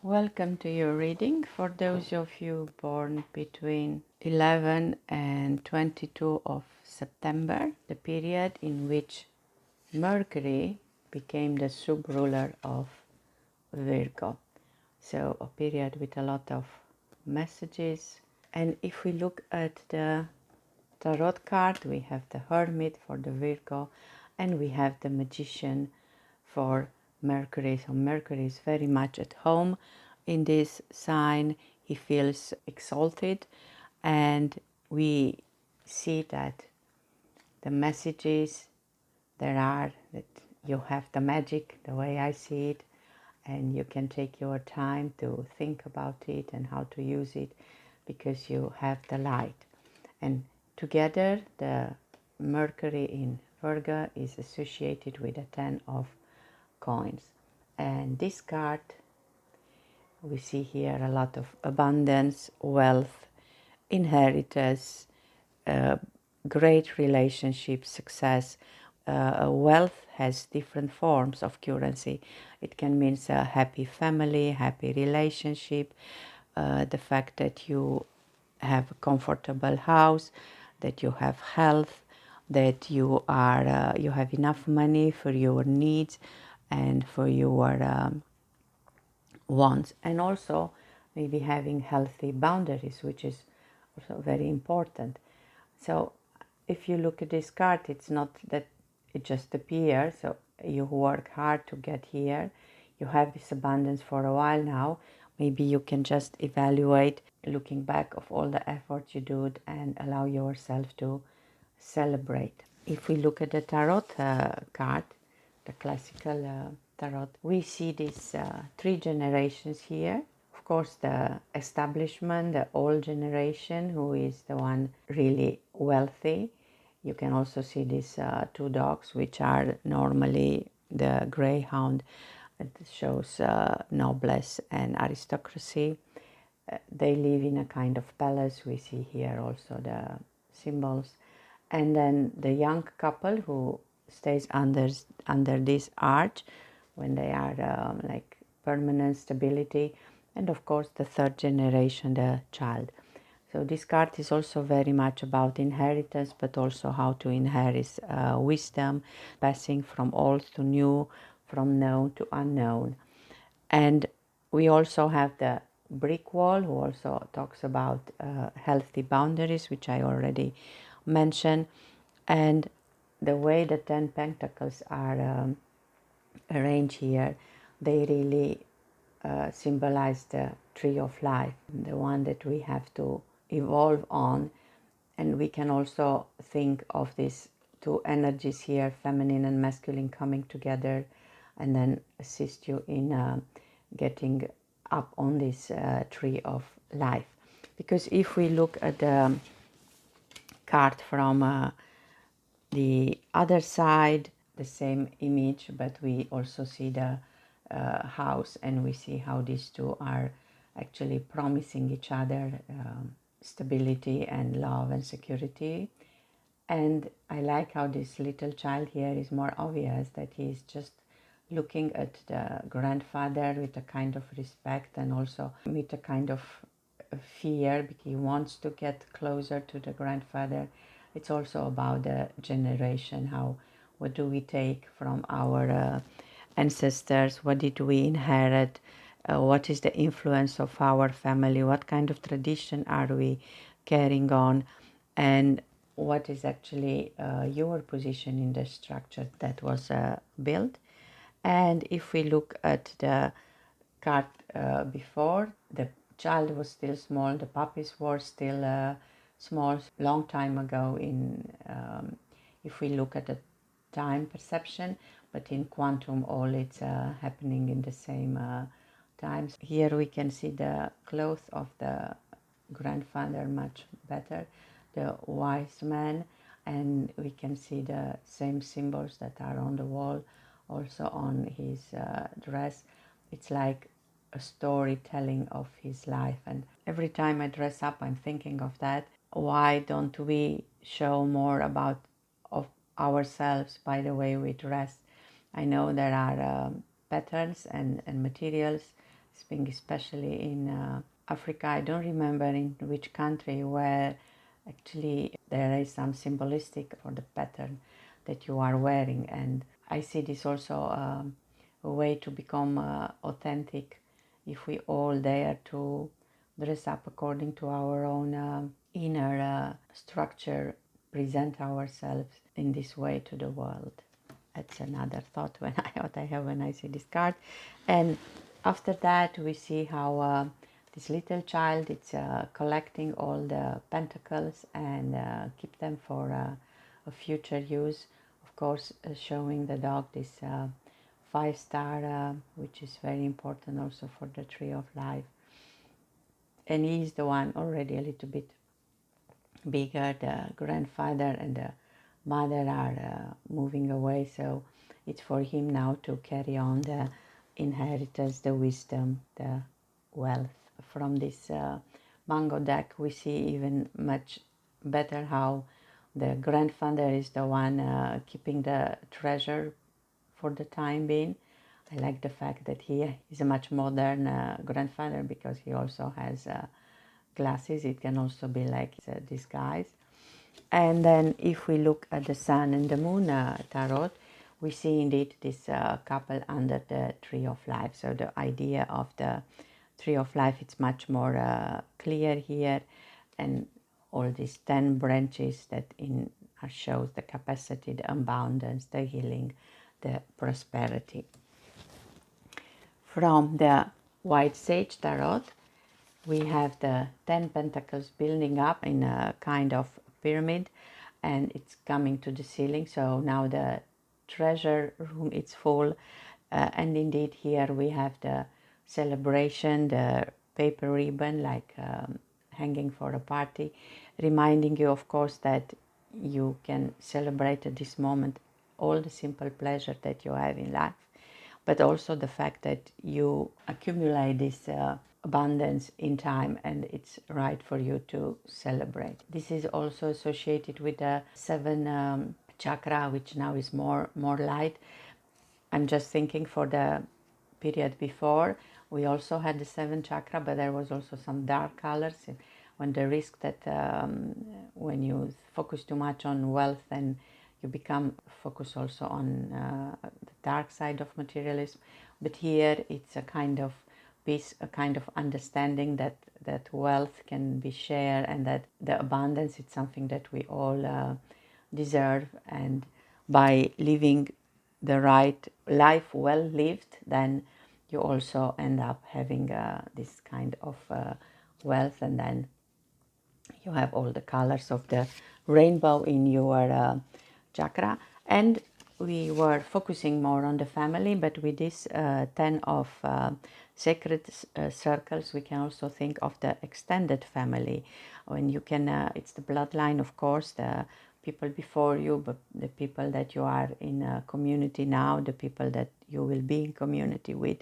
Welcome to your reading. For those of you born between 11 and 22 of September, the period in which Mercury became the sub-ruler of Virgo. So a period with a lot of messages. And if we look at the tarot card, we have the Hermit for the Virgo and we have the Magician for Mercury. So Mercury is very much at home in this sign. He feels exalted, and we see that the messages there are that you have the magic, the way I see it, and you can take your time to think about it and how to use it because you have the light. And together the Mercury in Virgo is associated with the 10 of coins. And this card, we see here a lot of abundance, wealth, inheritance, great relationship, success. Wealth has different forms of currency. It can mean a happy family, happy relationship, the fact that you have a comfortable house, that you have health, that you are you have enough money for your needs and for your wants, and also maybe having healthy boundaries, which is also very important. So if you look at this card, it's not that it just appears. So you work hard to get here. You have this abundance for a while now. Maybe you can just evaluate, looking back of all the effort you did, and allow yourself to celebrate. If we look at the tarot card, the classical tarot, we see these three generations here. Of course, the establishment, the old generation, who is the one really wealthy. You can also see these two dogs, which are normally the greyhound. It shows noblesse and aristocracy. They live in a kind of palace. We see here also the symbols. And then the young couple who stays under this arch when they are like permanent stability. And of course the third generation, the child. So this card is also very much about inheritance, but also how to inherit wisdom, passing from old to new, from known to unknown. And we also have the brick wall, who also talks about healthy boundaries, which I already mentioned. And the way the 10 pentacles are arranged here, they really symbolize the tree of life, the one that we have to evolve on. And we can also think of these two energies here, feminine and masculine, coming together and then assist you in getting up on this tree of life. Because if we look at the card from the other side, the same image, but we also see the house, and we see how these two are actually promising each other stability and love and security. And I like how this little child here is more obvious, that he is just looking at the grandfather with a kind of respect and also with a kind of fear, because he wants to get closer to the grandfather. It's also about the generation, how, what do we take from our ancestors, what did we inherit, what is the influence of our family, what kind of tradition are we carrying on, and what is actually your position in the structure that was built. And if we look at the card before, the child was still small, the puppies were still small, long time ago in if we look at the time perception, but in quantum all it's happening in the same times. Here we can see the clothes of the grandfather much better, the wise man, and we can see the same symbols that are on the wall also on his dress. It's like a storytelling of his life, and every time I dress up I'm thinking of that. Why don't we show more about of ourselves by the way we dress? I know there are patterns and materials, speaking especially in Africa. I don't remember in which country, where actually there is some symbolistic for the pattern that you are wearing, and I see this also a way to become authentic if we all dare to dress up according to our own inner structure, present ourselves in this way to the world. That's another thought what I have when I see this card. And after that we see how this little child is collecting all the pentacles and keep them for a future use. Of course, showing the dog this 5-star, which is very important also for the tree of life. And he's the one already a little bit bigger. The grandfather and the mother are moving away, so it's for him now to carry on the inheritance, the wisdom, the wealth. From this mango deck we see even much better how the grandfather is the one keeping the treasure for the time being. I like the fact that he is a much modern grandfather, because he also has glasses. It can also be like a disguise. And then if we look at the sun and the moon tarot, we see indeed this couple under the tree of life. So the idea of the tree of life, it's much more clear here, and all these 10 branches that shows the capacity, the abundance, the healing, the prosperity. From the White Sage Tarot, we have the 10 pentacles building up in a kind of pyramid, and it's coming to the ceiling. So now the treasure room is full, and indeed here we have the celebration, the paper ribbon, like hanging for a party, reminding you, of course, that you can celebrate at this moment all the simple pleasure that you have in life, but also the fact that you accumulate this abundance in time, and it's right for you to celebrate. This is also associated with the 7 chakra, which now is more light. I'm just thinking for the period before, we also had the 7 chakra, but there was also some dark colors. When the risk that when you focus too much on wealth, and you become focused also on the dark side of materialism. But here it's a kind of peace, a kind of understanding that wealth can be shared, and that the abundance is something that we all deserve. And by living the right life, well lived, then you also end up having this kind of wealth, and then you have all the colors of the rainbow in your chakra. And we were focusing more on the family, but with this 10 of sacred circles, we can also think of the extended family. When you can, it's the bloodline, of course, the people before you, but the people that you are in a community now, the people that you will be in community with.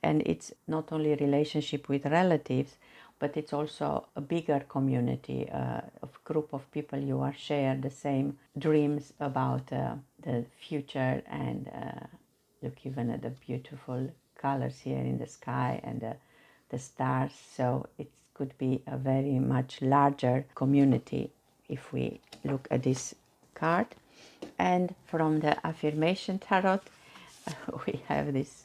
And it's not only relationship with relatives, but it's also a bigger community, of group of people you are share the same dreams about the future. And look even at the beautiful colors here in the sky and the stars. So it could be a very much larger community if we look at this card. And from the affirmation tarot, we have this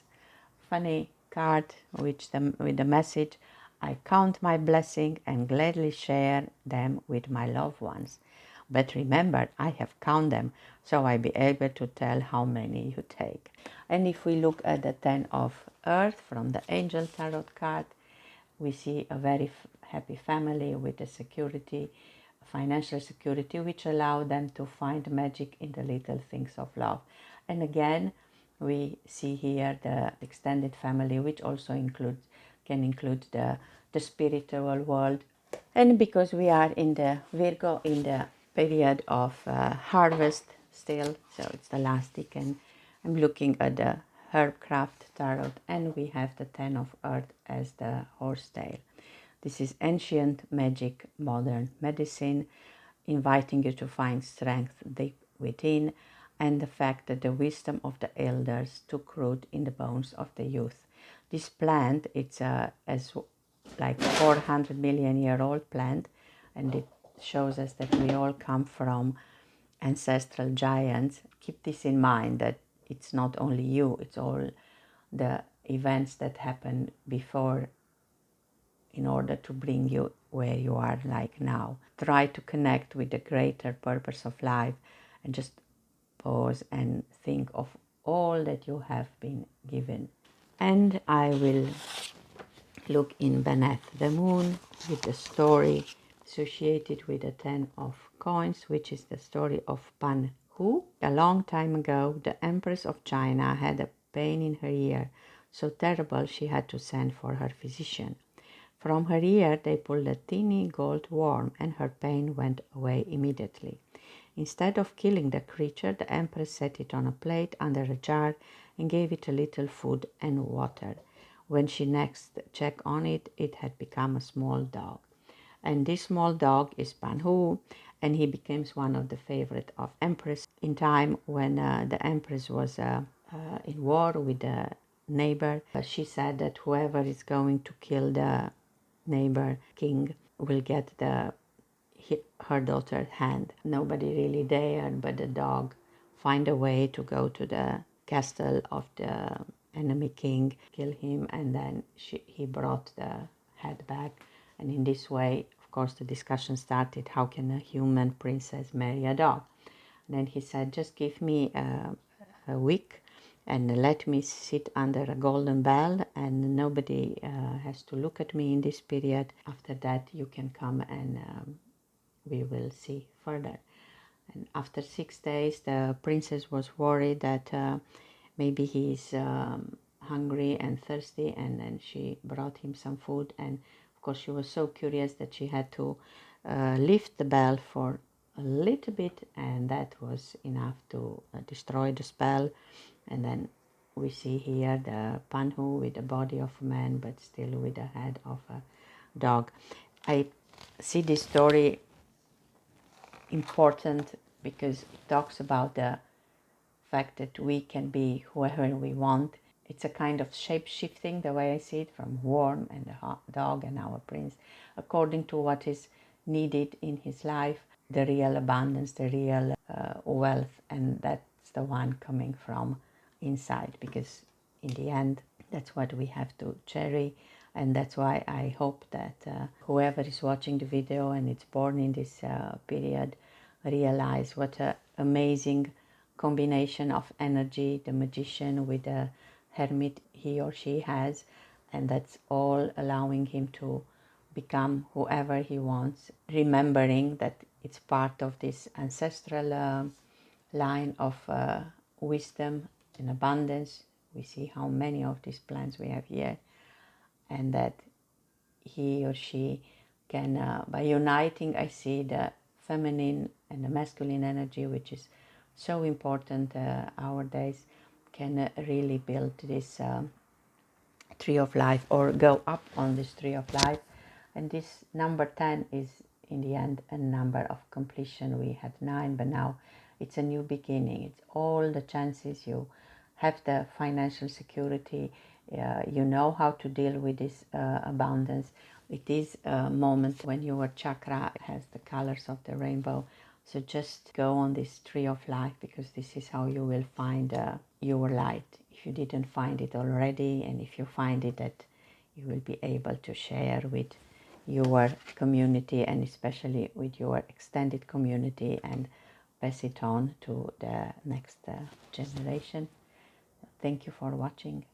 funny card with the message, I count my blessing and gladly share them with my loved ones. But remember, I have count them, so I be able to tell how many you take. And if we look at the 10 of Earth from the Angel Tarot card, we see a very happy family with a security, financial security, which allow them to find magic in the little things of love. And again, we see here the extended family, which also can include the spiritual world. And because we are in the Virgo, in the period of harvest still, so it's the last Decan, I'm looking at the Herbcraft Tarot, and we have the 10 of Earth as the horsetail. This is ancient magic, modern medicine, inviting you to find strength deep within, and the fact that the wisdom of the elders took root in the bones of the youth. This plant, it's as like 400 million year old plant, and it shows us that we all come from ancestral giants. Keep this in mind, that it's not only you, it's all the events that happened before in order to bring you where you are like now. Try to connect with the greater purpose of life and just pause and think of all that you have been given. And I will look in Beneath the Moon with the story associated with the Ten of Coins, which is the story of Pan Hu. A long time ago, the Empress of China had a pain in her ear, so terrible she had to send for her physician. From her ear they pulled a teeny gold worm, and her pain went away immediately. Instead of killing the creature, the Empress set it on a plate under a jar and gave it a little food and water. When she next checked on it, it had become a small dog. And this small dog is Pan Hu, and he becomes one of the favorite of Empress. In time when the Empress was in war with the neighbor, she said that whoever is going to kill the neighbor king will get her daughter's hand. Nobody really dared, but the dog find a way to go to the castle of the enemy king, kill him, and then he brought the head back. And in this way, of course, the discussion started, how can a human princess marry a dog? And then he said, just give me a week and let me sit under a golden bell, and nobody has to look at me in this period. After that, you can come and we will see further. And after 6 days, the princess was worried that maybe he's hungry and thirsty, and then she brought him some food. And of course, she was so curious that she had to lift the bell for a little bit, and that was enough to destroy the spell. And then we see here the Pan Hu with the body of a man, but still with the head of a dog. I see this story important because it talks about the fact that we can be whoever we want. It's a kind of shape-shifting, the way I see it, from worm and the dog and our prince, according to what is needed in his life, the real abundance, the real wealth, and that's the one coming from inside, because in the end, that's what we have to cherry. And that's why I hope that whoever is watching the video and it's born in this period realize what an amazing combination of energy the magician with the hermit he or she has, and that's all allowing him to become whoever he wants, remembering that it's part of this ancestral line of wisdom and abundance. We see how many of these plants we have here, and that he or she can, by uniting, I see the feminine and the masculine energy, which is so important our days, can really build this tree of life, or go up on this tree of life. And this number 10 is in the end a number of completion. We had 9, but now it's a new beginning. It's all the chances. You have the financial security, you know how to deal with this abundance. It is a moment when your chakra has the colors of the rainbow. So just go on this tree of life, because this is how you will find your light, if you didn't find it already. And if you find it, that you will be able to share with your community, and especially with your extended community, and pass it on to the next generation. Thank you for watching.